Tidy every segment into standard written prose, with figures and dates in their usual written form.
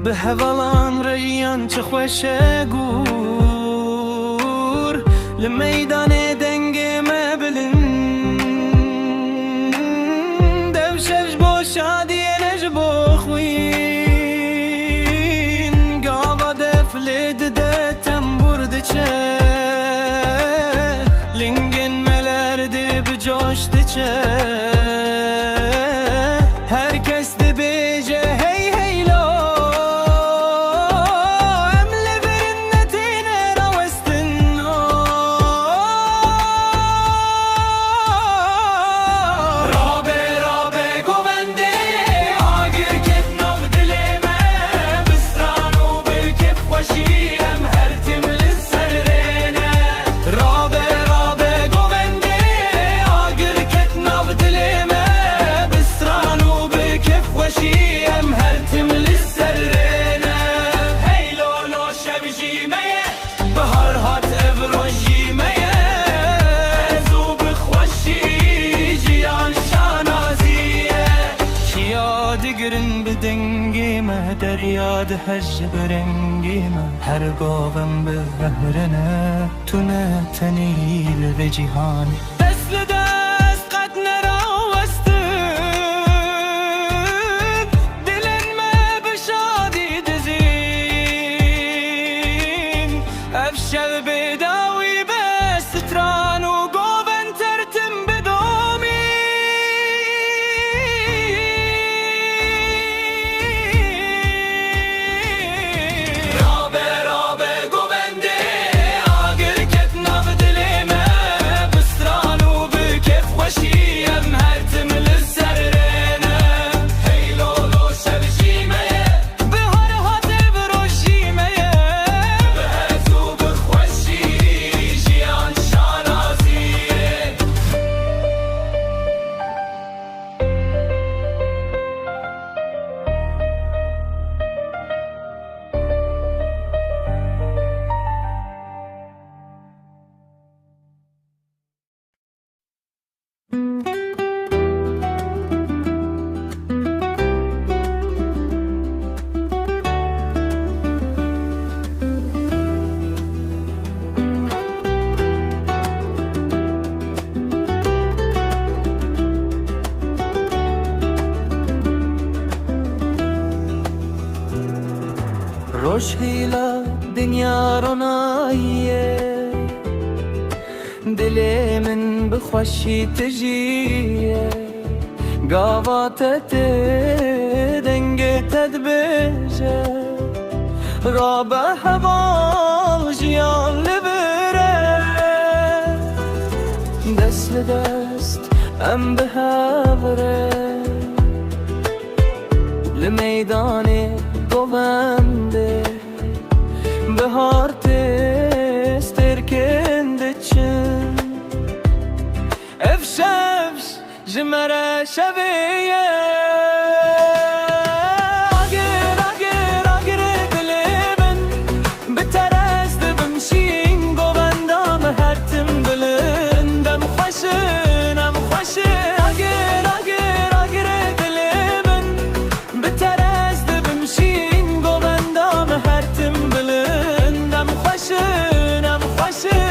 به هوالان ریان چه خوشه گور لمیدان دنگ مبلن دوشش با شادی نج با خوین گاوا دفلد ده تنبورد چه لنگن ملرده بجاشت چه herkes de bece hey hey lo emle verinnetine ravestin rabe rabe govende agir ket nav dileme bisranu bil kef washiyem her timli serrene rabe rabe govende agir ket nav dileme وشيم هرتم للسرينة هي لولو شبجي مية بهار هات افروجي مية زوب خوشي جيان شانازية شيا دقرن بدنجي ما دريا دهج برنجي ما هر قوم بهرنا تنا تنيل بجهاني افشل بداوي بس تران وقوبن ترتم بدومي رابي رابي قوبن دي عاقل كتنا بدليمة بستران وبكيف وشي مهرتم للسرينة هي لولو شبجيمة بهرهات بروجيمة روش هیلا دنیا رونایه دل من بخوشی تجیه قاواتت دنگ تدبجه رابع حوال جیان لبره دست لدست ام بهبره لمیدان گوونده بهار تسترکنده چن افشفش جمره شویه اگر اگر اگر دلمن بترست بمشین گووندام هرتم بلندم خوشنم خوشه اگر اگر اگر دلمن بترست بمشین گووندام هرتم بلندم خوشنم خوشه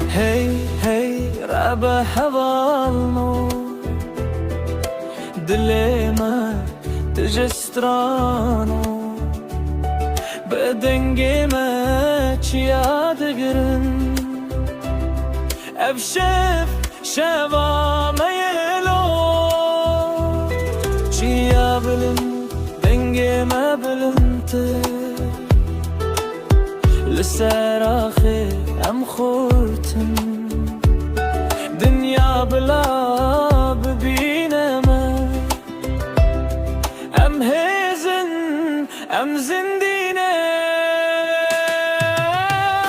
هی هی رب حوالنو دلی ما تجسترانو بدنگی ما چیا دگرن افشف شوا میلو چیا بلن دنگی ما بلنته لسراخي ام خورتن دنيا بلا ببينما ام هزن ام زندينه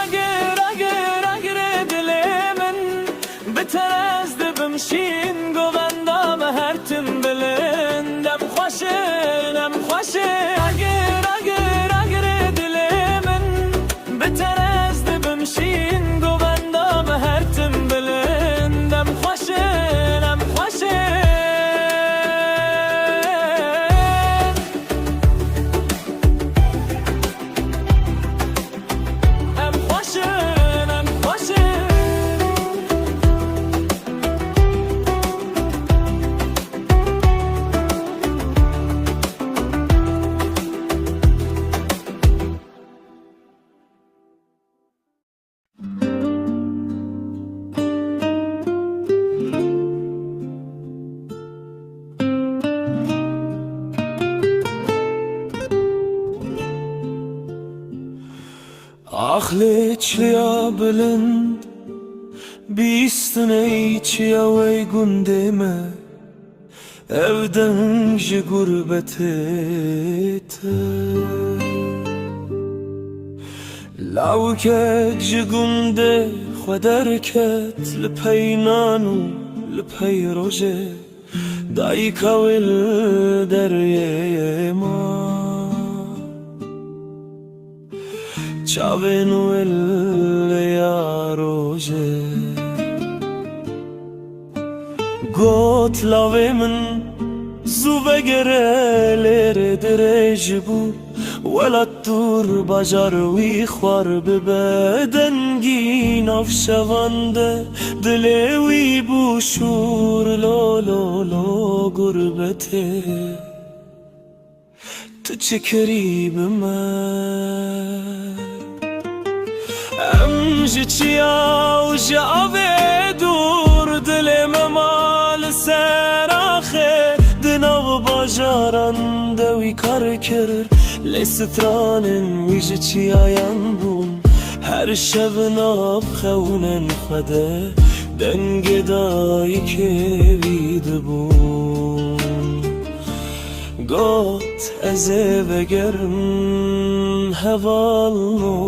اگر اگر اگر دلمن بترزد بمشين گووند خوشن ام خوشن اگر دل من بترز بمشین گووندا به هر تم بلند ام خوشن ام خوشن ام خوشن ام خوشن Akhleçliya bilind Bistine içiya ve gündeme Evden ji gurbet ete Lawkek ji günde Xwederket li peynan û li peyroje Dayika wil deryê ma Çavên wel ya roje Got lavê min zû vegere lêrê dirêj bû Welat dûr bajar wî xwar bibe Dengî navşevande dilê wî bû şûr lo lo lo gurbetê Tu çi kirî bi me Em ji çiya û ji avê dûr dilê me mal ser axê Di nav bajaran de wî kar kir Lê stranên wî ji çiyayan bûn Her şev nav xewnên xwe de Dengê dayîkê wî dibûn Got ez ê vegerim hevalno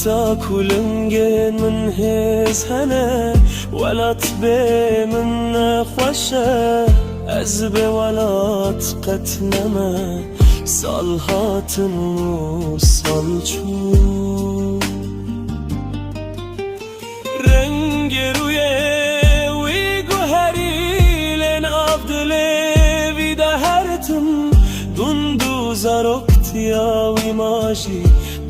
Heta kulingên min hêz hene Welat bê min nexweşe Ez bê welat qet neme Sal hatin û sal çûn Rengê rûyê wî guherî Lên av dilê wî de her tim Dundû zaroktiya wî ma jî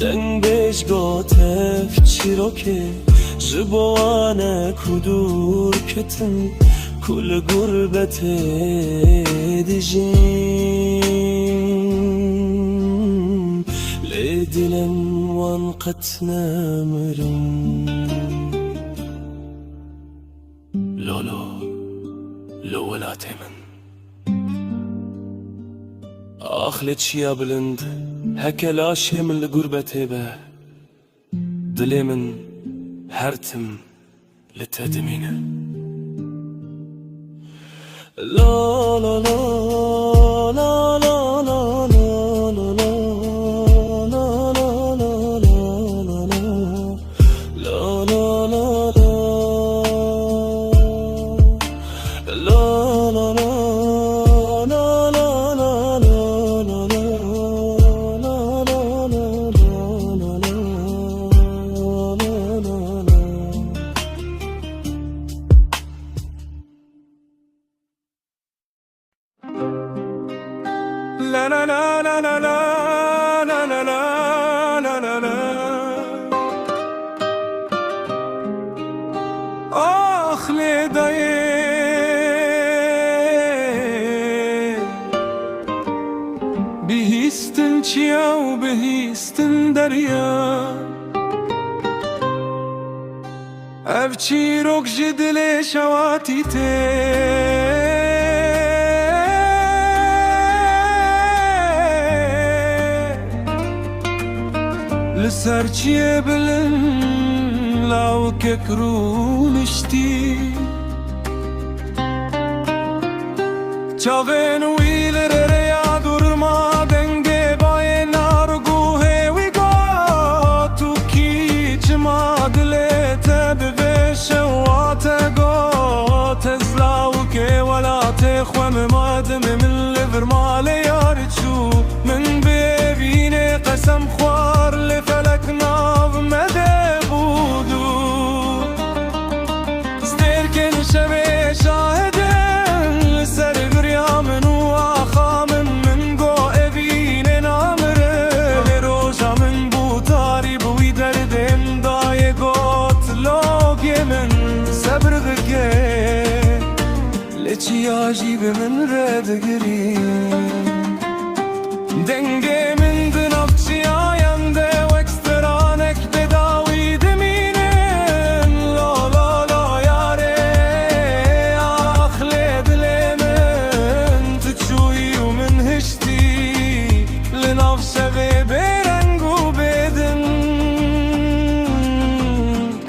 Deng bêj got ev çîrokê Ji bo wan e ku dûr ketin Ku li gurbetê dijîn Lê dilên wan qet nemirin Lolo li welatê min Axlê çiya bilind Heke laşê min li gurbetê be Dilê min her tim li te dimîne La la la la la la la la la la la la la la La la la la la la la la la la la la Ah lidayı Bihistin çiya u bihistin derya Ev çîrok ji dilê şewatî tê Li ser çiyê bilin lawkek rûniştî Çavên wî li rêya durma dengê bayê narguhê wî got û kî çima dilê te bi vê şewatê got Ez lawkê welat من صبر غكي لچي عجيب من ردگري دنگي من دنبچي آينده وكسترانك بداوي دمينن لا لا لا ياري أخلي دلي من تتشوي ومن هشتي لنفسه برنگو بدن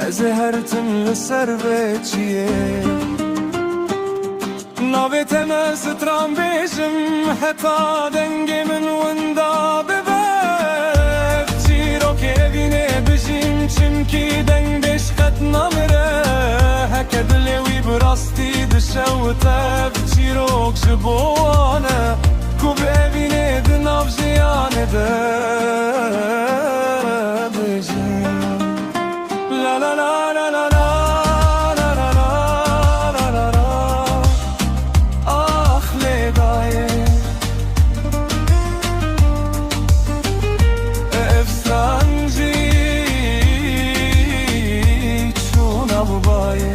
زهرتم لسربتشيه نابت ما سترام بيجم حتى دنگي من وندا بباب تشيرو كيبيني بجيم چمكي دنگ دشقت نمره هكا دلوي براستي دشوتاب تشيروك جبوانا كو ببيني دناف جياني ده بجيم لا لا لا لا لا Efsancı çuna bu baye